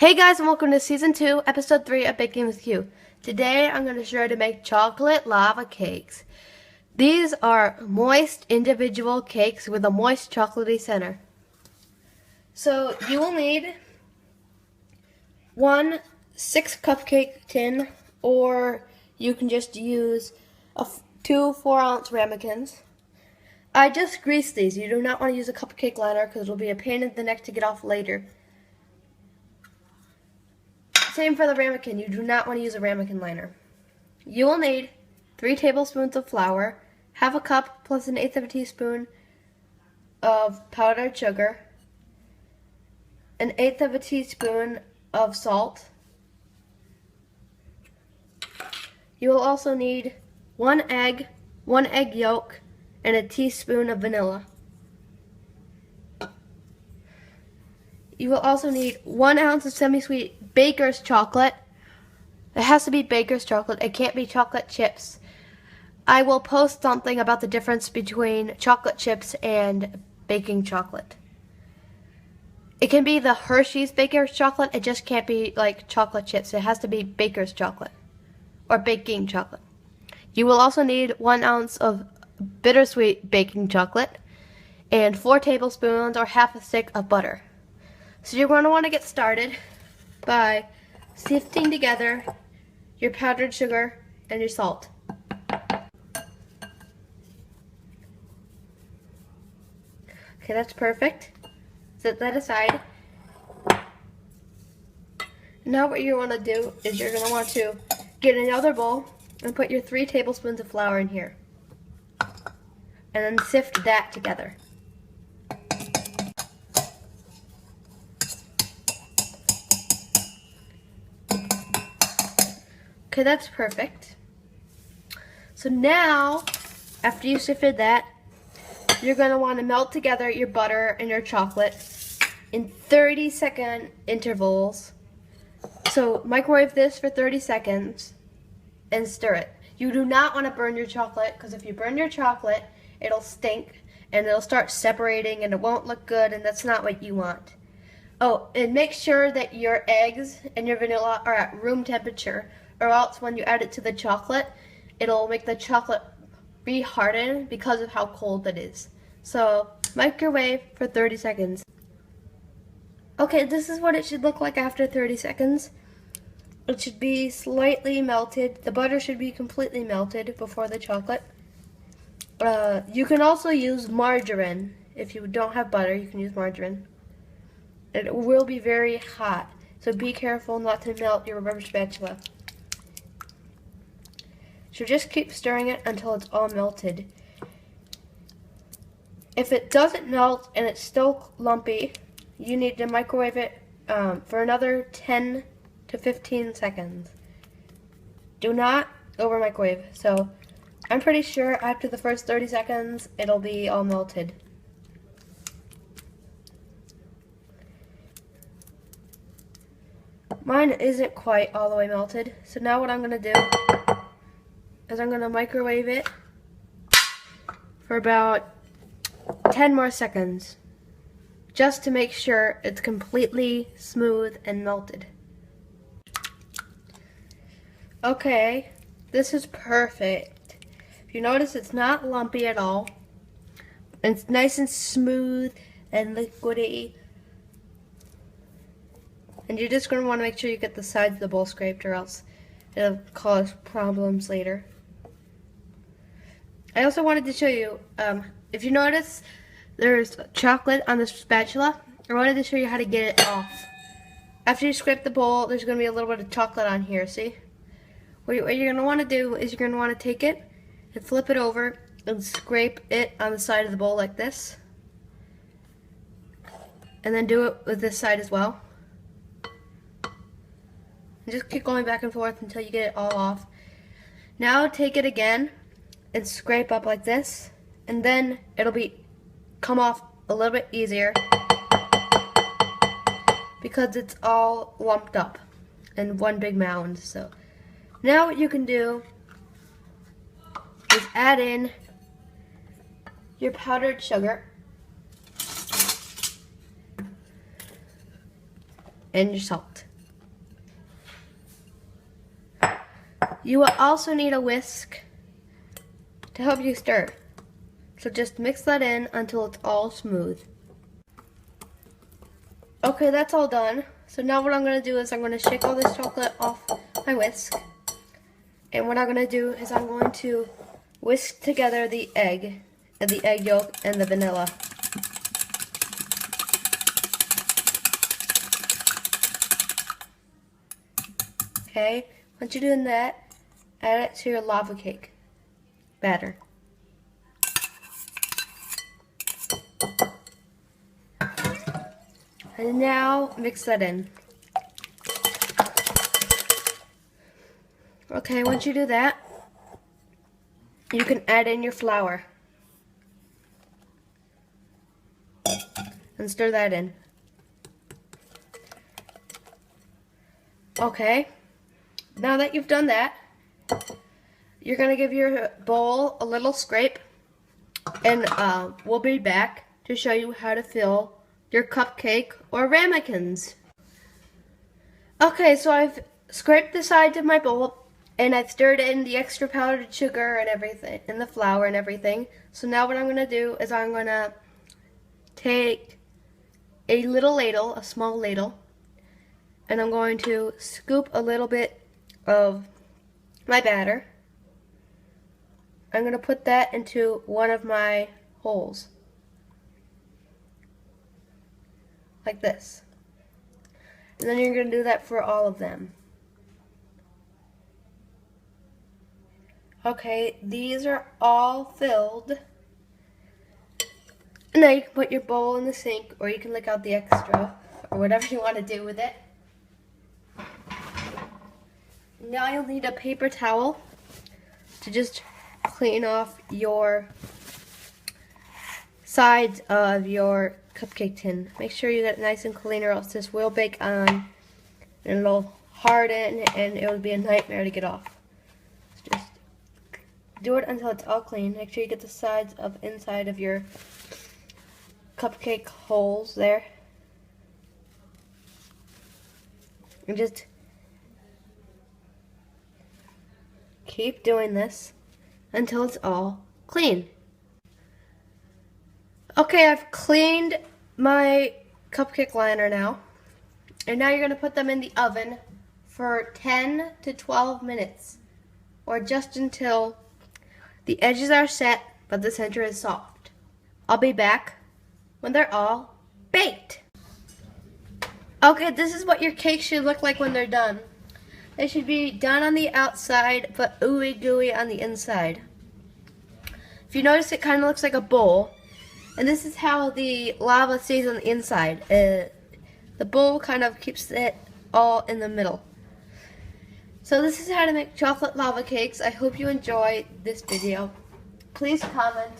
Hey guys, and welcome to Season 2, Episode 3 of Baking with You. Today I'm going to show you how to make chocolate lava cakes. These are moist individual cakes with a moist chocolatey center. So you will need one 6 cupcake tin, or you can just use two 4-ounce ramekins. I just greased these. You do not want to use a cupcake liner because it will be a pain in the neck to get off later. Same for the ramekin. You do not want to use a ramekin liner. You will need 3 tablespoons of flour, half a cup plus 1/8 of a teaspoon of powdered sugar, 1/8 of a teaspoon of salt. You will also need one egg yolk, and a teaspoon of vanilla. You will also need 1 ounce of semi-sweet baker's chocolate. It has to be baker's chocolate. It can't be chocolate chips. I will post something about the difference between chocolate chips and baking chocolate. It can be the Hershey's baker's chocolate. It just can't be like chocolate chips. It has to be baker's chocolate or baking chocolate. You will also need 1 ounce of bittersweet baking chocolate and 4 tablespoons or half a stick of butter. So you're going to want to get started by sifting together your powdered sugar and your salt. Okay, that's perfect. Set that aside. Now what you want to do is you're going to want to get another bowl and put your 3 tablespoons of flour in here. And then sift that together. Okay, that's perfect. So now, after you sifted that, you're going to want to melt together your butter and your chocolate in 30-second intervals. So microwave this for 30 seconds and stir it. You do not want to burn your chocolate, because if you burn your chocolate, it'll stink and it'll start separating and it won't look good, and that's not what you want. Oh, and make sure that your eggs and your vanilla are at room temperature, or else when you add it to the chocolate, it'll make the chocolate re-harden because of how cold it is. So microwave for 30 seconds. Okay, this is what it should look like after 30 seconds. It should be slightly melted. The butter should be completely melted before the chocolate. You can also use margarine. If you don't have butter, you can use margarine. It will be very hot, so be careful not to melt your rubber spatula. So just keep stirring it until it's all melted. If it doesn't melt and it's still lumpy, you need to microwave it for another 10 to 15 seconds. Do not over microwave. So I'm pretty sure after the first 30 seconds, it'll be all melted. Mine isn't quite all the way melted. So now what I'm going to do is I'm going to microwave it for about 10 more seconds, just to make sure it's completely smooth and melted. Okay, this is perfect. If you notice, it's not lumpy at all. It's nice and smooth and liquidy. And you're just going to want to make sure you get the sides of the bowl scraped, or else it'll cause problems later. I also wanted to show you, if you notice there's chocolate on the spatula, I wanted to show you how to get it off. After you scrape the bowl, there's going to be a little bit of chocolate on here, see? What you're going to want to do is you're going to want to take it and flip it over and scrape it on the side of the bowl like this. And then do it with this side as well. And just keep going back and forth until you get it all off. Now take it again and scrape up like this, and then it'll come off a little bit easier because it's all lumped up in one big mound. So now what you can do is add in your powdered sugar and your salt. You will also need a whisk to help you stir. So just mix that in until it's all smooth. Okay, that's all done. So now what I'm going to do is I'm going to shake all this chocolate off my whisk. And what I'm going to do is I'm going to whisk together the egg and the egg yolk and the vanilla. Okay, once you're doing that, add it to your lava cake batter. And now mix that in. Okay, once you do that, you can add in your flour and stir that in. Okay, now that you've done that, you're going to give your bowl a little scrape, and we'll be back to show you how to fill your cupcake or ramekins. Okay, so I've scraped the sides of my bowl and I've stirred in the extra powdered sugar and everything, and the flour and everything. So now what I'm going to do is I'm going to take a little ladle, a small ladle, and I'm going to scoop a little bit of my batter. I'm going to put that into one of my holes. Like this. And then you're going to do that for all of them. Okay, these are all filled. And now you can put your bowl in the sink, or you can lick out the extra, or whatever you want to do with it. Now you'll need a paper towel to just clean off your sides of your cupcake tin. Make sure you get it nice and clean, or else this will bake on and it'll harden and it will be a nightmare to get off. So just do it until it's all clean. Make sure you get the sides of inside of your cupcake holes there. And just keep doing this until it's all clean. Okay, I've cleaned my cupcake liner now. And now you're going to put them in the oven for 10 to 12 minutes. Or just until the edges are set, but the center is soft. I'll be back when they're all baked. Okay, this is what your cake should look like when they're done. They should be done on the outside, but ooey gooey on the inside. If you notice, it kind of looks like a bowl. And this is how the lava stays on the inside. The bowl kind of keeps it all in the middle. So this is how to make chocolate lava cakes. I hope you enjoy this video. Please comment,